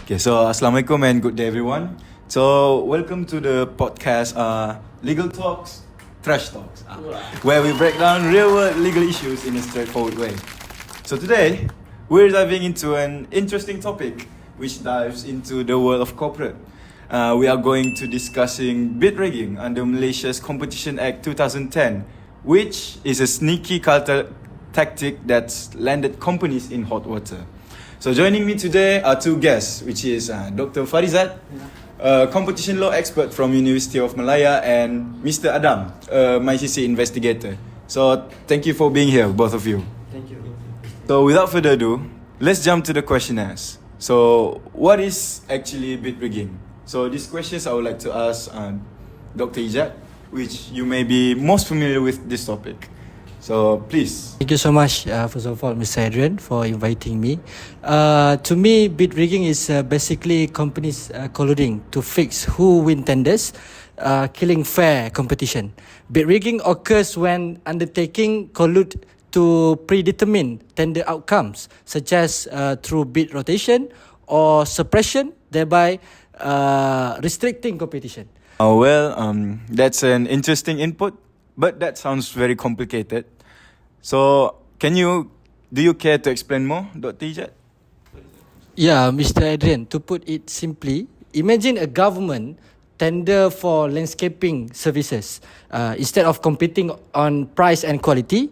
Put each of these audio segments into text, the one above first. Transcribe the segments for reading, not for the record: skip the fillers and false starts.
Okay, so Assalamualaikum and good day everyone. So welcome to the podcast Legal Talks, Trash Talks, where we break down real world legal issues in a straightforward way. So today, we're diving into an interesting topic which dives into the world of corporate. We are going to discussing bid rigging under Malaysia's Competition Act 2010, which is a sneaky cartel tactic that's landed companies in hot water. So joining me today are two guests, which is Dr. Farizat, a competition law expert from University of Malaya, and Mr. Adam, a MyCC investigator. So thank you for being here, both of you. Thank you. So without further ado, let's jump to the questionnaires. So what is actually bid rigging? So these questions I would like to ask Dr. Ijat, which you may be most familiar with this topic. So please. Thank you so much, first of all, Mr. Adrian, for inviting me. To me, bid rigging is basically companies colluding to fix who win tenders, killing fair competition. Bid rigging occurs when undertaking collude to predetermine tender outcomes, such as through bid rotation or suppression, thereby restricting competition. That's an interesting input, but that sounds very complicated. So, do you care to explain more, Dr. Ijat? Yeah, Mr. Adrian, to put it simply, imagine a government tender for landscaping services. Instead of competing on price and quality,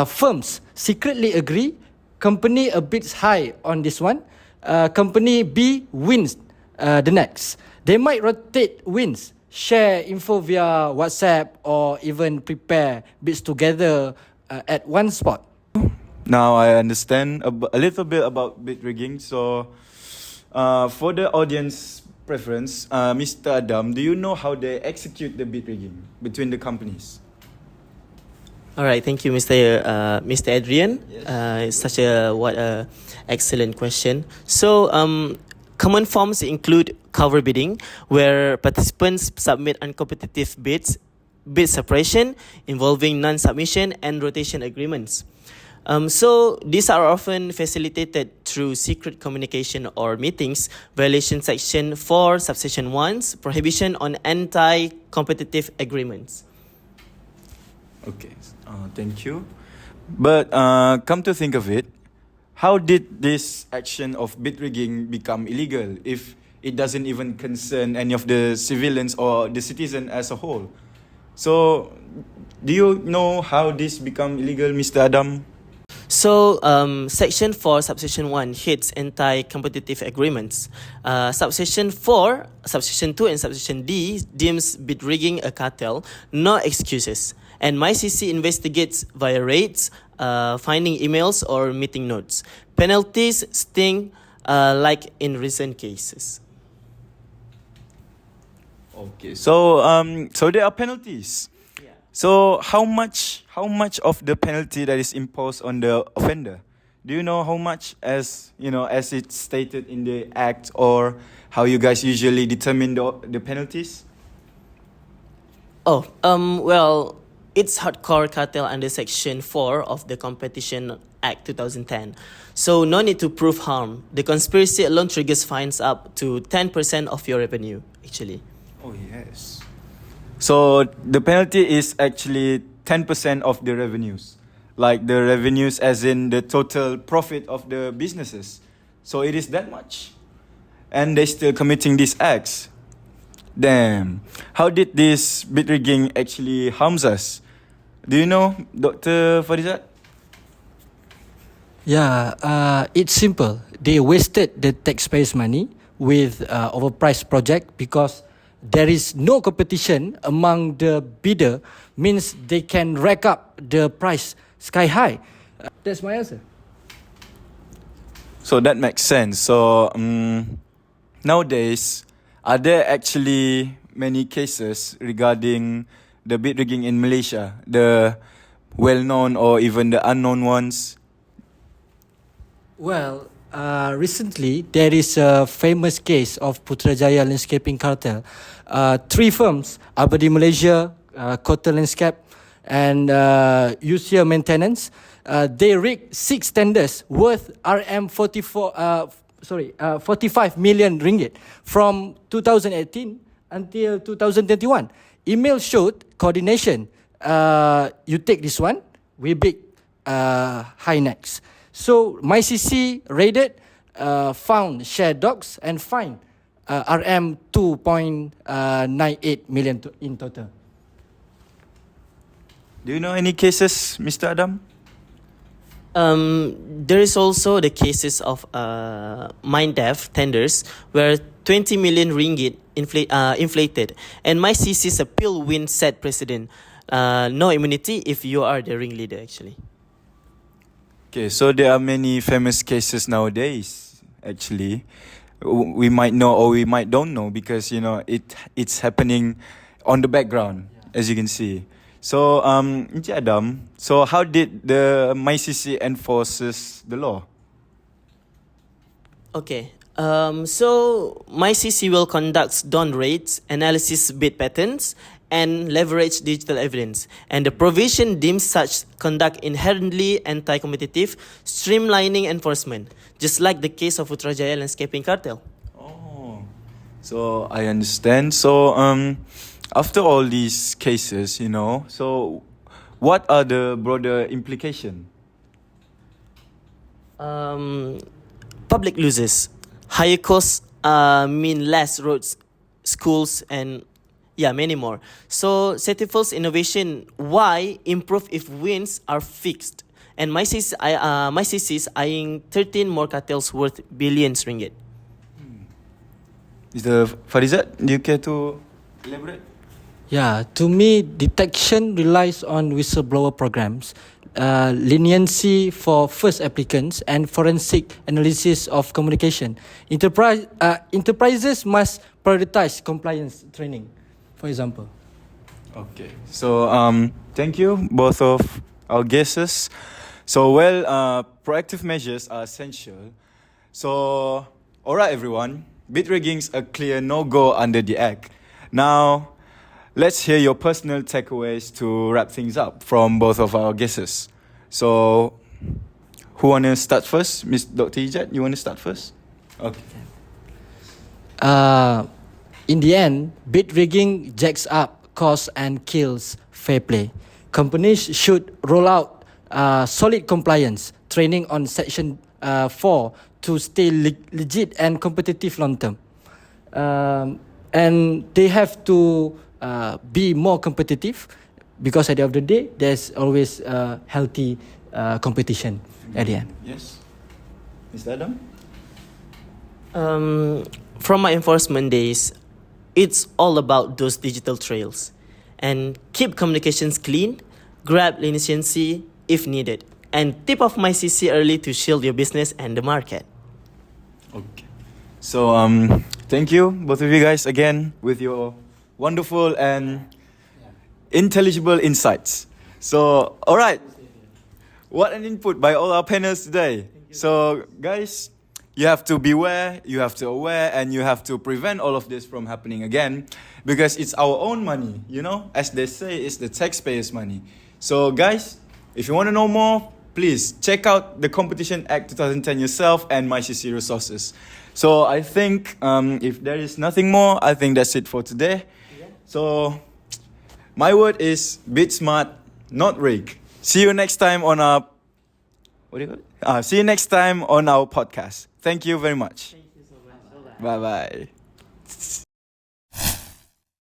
firms secretly agree, company a bit high on this one, company B wins the next. They might rotate wins, share info via WhatsApp, or even prepare bids together at one spot. Now I understand a little bit about bid rigging. So, for the audience preference, Mr. Adam, do you know how they execute the bid rigging between the companies? All right, thank you, Mr. Adrian. Yes. It's such a excellent question. So, common forms include cover bidding, where participants submit uncompetitive bids, bid separation involving non-submission, and rotation agreements. So these are often facilitated through secret communication or meetings, violation section 4, subsection 1's prohibition on anti-competitive agreements. Okay, thank you. But come to think of it, how did this action of bid rigging become illegal if it doesn't even concern any of the civilians or the citizen as a whole? So, do you know how this become illegal, Mr. Adam? So, Section 4, Subsection 1 hits anti-competitive agreements. Subsection 4, Subsection 2 and Subsection D deems bid rigging a cartel, no excuses. And MyCC investigates via raids, finding emails or meeting notes. Penalties sting like in recent cases. Okay, so there are penalties. Yeah. So how much of the penalty that is imposed on the offender? Do you know how much, as it's stated in the act, or how you guys usually determine the penalties? Well, it's hardcore cartel under Section 4 of the Competition Act 2010. So no need to prove harm. The conspiracy alone triggers fines up to 10% of your revenue, actually. Oh, yes. So the penalty is actually 10% of the revenues. Like the revenues as in the total profit of the businesses. So it is that much. And they're still committing these acts. Damn. How did this bid rigging actually harms us? Do you know, Dr. Farizat? Yeah, it's simple. They wasted the taxpayers' money with overpriced project because there is no competition among the bidder, means they can rack up the price sky high. That's my answer. So that makes sense. So nowadays, are there actually many cases regarding the bid rigging in Malaysia? The well-known or even the unknown ones? Well, recently there is a famous case of Putrajaya Landscaping Cartel. Three firms, Abadi Malaysia, Kota Landscape, and UCA Maintenance, they rigged 6 tenders worth RM 44 45 million ringgit from 2018 until 2021. Email showed coordination. You take this one, we big high next. So MyCC raided, found shared docs and fined RM 2.98 million in total. Do you know any cases, Mr. Adam? There is also the cases of MindDev tenders where 20 million ringgit inflated, and MyCC's appeal win set precedent. No immunity if you are the ringleader, actually. Okay, so there are many famous cases nowadays, actually. We might know or we might don't know because, you know, it's happening on the background, as you can see. So, Encik Adam, so how did the MyCC enforces the law? Okay. So MyCC will conduct dawn raids, analysis bid patterns, and leverage digital evidence. And the provision deems such conduct inherently anti-competitive, streamlining enforcement, just like the case of Putrajaya landscaping cartel. Oh, so I understand. So, after all these cases, you know, so what are the broader implications? Public loses. Higher costs mean less roads, schools, and many more. So Cetifal's innovation, why improve if wins are fixed? And MyCC is eyeing 13 more cartels worth billions ringgit. Mr. Farizat, do you care to elaborate? Yeah, to me, detection relies on whistleblower programs, leniency for first applicants, and forensic analysis of communication. Enterprises must prioritize compliance training, for example. Okay, so thank you both of our guests. So proactive measures are essential. So, alright everyone, bid rigging's a clear no-go under the Act. Now, let's hear your personal takeaways to wrap things up from both of our guesses. So, who wanna start first? Miss Dr. Ijat, you wanna start first? Okay. In the end, bid rigging jacks up costs and kills fair play. Companies should roll out solid compliance training on Section 4 to stay legit and competitive long term. And they have to be more competitive because at the end of the day, there's always healthy competition at the end. Yes. Mr. Adam? From my enforcement days, it's all about those digital trails. And keep communications clean, grab leniency if needed, and tip off MyCC early to shield your business and the market. Okay. So, thank you, both of you guys, again, with your wonderful and intelligible insights. So, alright. What an input by all our panelists today. So, guys, you have to beware, you have to aware, and you have to prevent all of this from happening again because it's our own money, you know? As they say, it's the taxpayers' money. So, guys, if you want to know more, please check out the Competition Act 2010 yourself and MyCC resources. So, I think if there is nothing more, I think that's it for today. So, my word is bid smart, not rig. See you next time on our See you next time on our podcast. Thank you very much. Thank you so much. Bye bye.